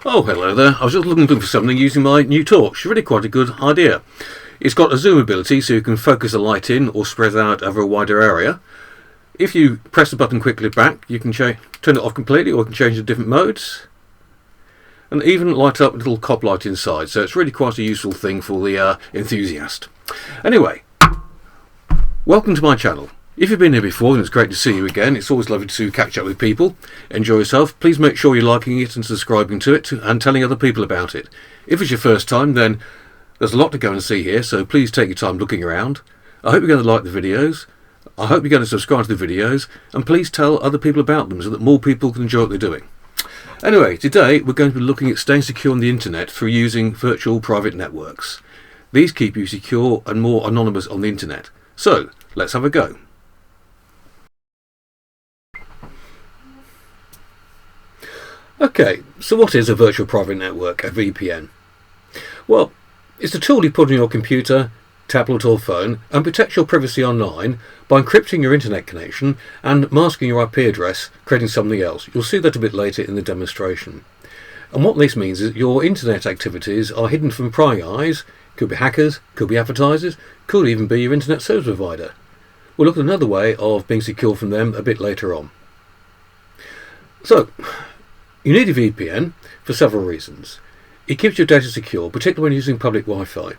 Oh, hello there. I was just looking for something using my new torch. Really quite a good idea. It's got a zoom ability so you can focus the light in or spread it out over a wider area. If you press the button quickly back, you can turn it off completely, or you can change the different modes. And even light up a little cop light inside, so it's really quite a useful thing for the enthusiast. Anyway, welcome to my channel. If you've been here before, then it's great to see you again. It's always lovely to catch up with people. Enjoy yourself. Please make sure you're liking it and subscribing to it and telling other people about it. If it's your first time, then there's a lot to go and see here, so please take your time looking around. I hope you're going to like the videos. I hope you're going to subscribe to the videos, and please tell other people about them so that more people can enjoy what they're doing. Anyway, today we're going to be looking at staying secure on the internet through using virtual private networks. These keep you secure and more anonymous on the internet. So, let's have a go. Okay, so what is a virtual private network, a VPN? Well, it's a tool you put on your computer, tablet or phone and protects your privacy online by encrypting your internet connection and masking your IP address, creating something else. You'll see that a bit later in the demonstration. And what this means is that your internet activities are hidden from prying eyes. Could be hackers, could be advertisers, could even be your internet service provider. We'll look at another way of being secure from them a bit later on. So, you need a VPN for several reasons. It keeps your data secure, particularly when using public Wi-Fi.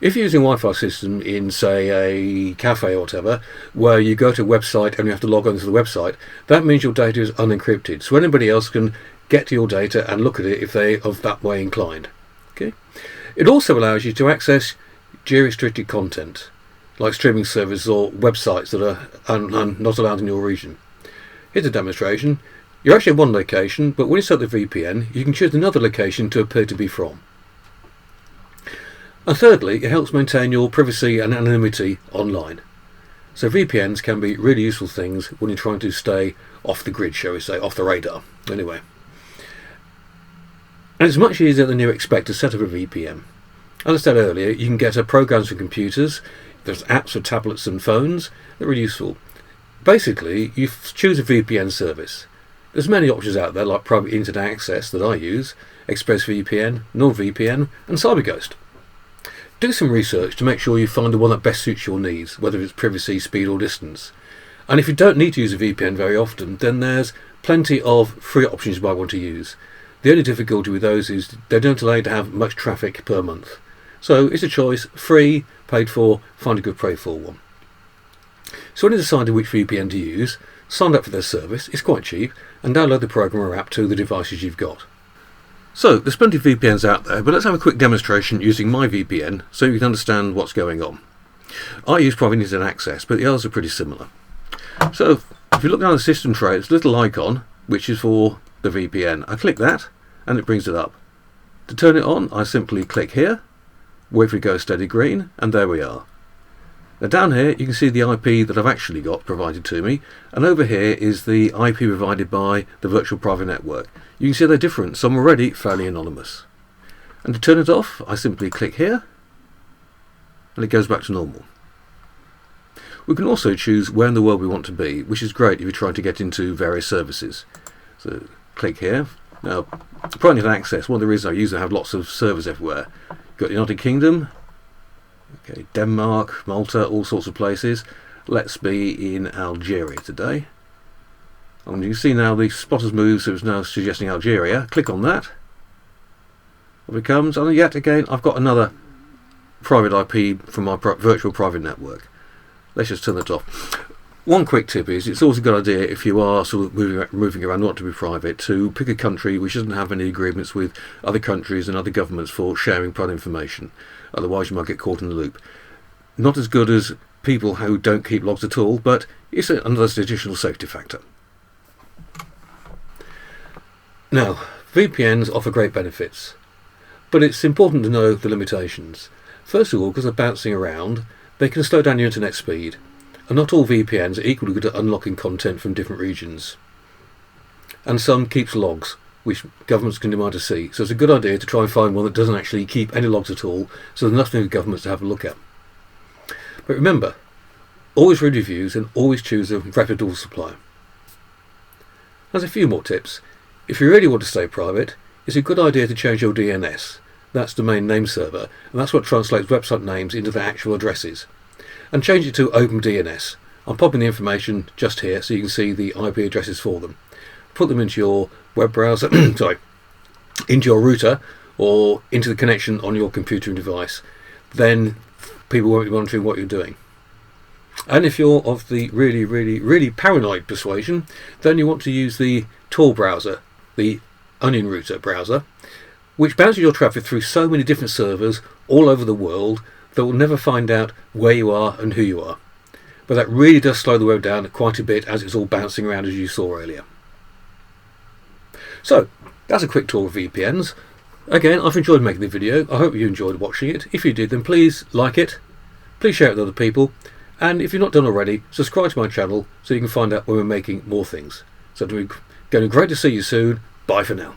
If you're using a Wi-Fi system in, say, a cafe or whatever, where you go to a website and you have to log on to the website, that means your data is unencrypted, so anybody else can get to your data and look at it if they are that way inclined. Okay? It also allows you to access geo-restricted content, like streaming services or websites that are not allowed in your region. Here's a demonstration. You're actually in one location, but when you set the VPN, you can choose another location to appear to be from. And thirdly, it helps maintain your privacy and anonymity online. So VPNs can be really useful things when you're trying to stay off the grid, shall we say, off the radar. Anyway. And it's much easier than you expect to set up a VPN. As I said earlier, you can get programs for computers, there's apps for tablets and phones, they're really useful. Basically, you choose a VPN service. There's many options out there like private internet access that I use, ExpressVPN, NordVPN and CyberGhost. Do some research to make sure you find the one that best suits your needs, whether it's privacy, speed or distance. And if you don't need to use a VPN very often, then there's plenty of free options you might want to use. The only difficulty with those is they don't allow you to have much traffic per month. So it's a choice, free, paid for, find a good paid for one. So when you decide which VPN to use, sign up for their service, it's quite cheap, and download the program or app to the devices you've got. So, there's plenty of VPNs out there, but let's have a quick demonstration using my VPN so you can understand what's going on. I use private internet access, but the others are pretty similar. So, if you look down the system tray, it's a little icon, which is for the VPN. I click that, and it brings it up. To turn it on, I simply click here, wait for it to go steady green, and there we are. Now down here you can see the IP that I've actually got provided to me, and over here is the IP provided by the virtual private network. You can see they're different, so I'm already fairly anonymous. And to turn it off, I simply click here, and it goes back to normal. We can also choose where in the world we want to be, which is great if you're trying to get into various services. So click here. Now, private internet access, one of the reasons I use it, I have lots of servers everywhere. You've got the United Kingdom, okay, Denmark, Malta, all sorts of places. Let's be in Algeria today. And you can see now the spot has moved, so it's now suggesting Algeria. Click on that. Up it comes, and yet again I've got another private IP from my virtual private network. Let's just turn that off. One quick tip is it's always a good idea if you are sort of moving around, not to be private, to pick a country which doesn't have any agreements with other countries and other governments for sharing private information. Otherwise you might get caught in the loop. Not as good as people who don't keep logs at all, but it's another additional safety factor. Now, VPNs offer great benefits, but it's important to know the limitations. First of all, because they're bouncing around, they can slow down your internet speed, and not all VPNs are equally good at unlocking content from different regions. And some keeps logs, which governments can demand to see, so it's a good idea to try and find one that doesn't actually keep any logs at all, so there's nothing for governments to have a look at. But remember, always read reviews and always choose a reputable supplier. There's a few more tips. If you really want to stay private, it's a good idea to change your DNS. That's domain name server, and that's what translates website names into their actual addresses. And change it to OpenDNS. I'm popping the information just here so you can see the IP addresses for them. Put them into your web browser, sorry, into your router or into the connection on your computer and device. Then people won't be monitoring what you're doing. And if you're of the really paranoid persuasion, then you want to use the Tor browser, the Onion Router browser, which bounces your traffic through so many different servers all over the world that will never find out where you are and who you are. But that really does slow the web down quite a bit, as it's all bouncing around as you saw earlier. So, that's a quick tour of VPNs. Again, I've enjoyed making the video. I hope you enjoyed watching it. If you did, then please like it, please share it with other people, and if you've not done already, subscribe to my channel so you can find out when we're making more things. So it's going to be great to see you soon. Bye for now.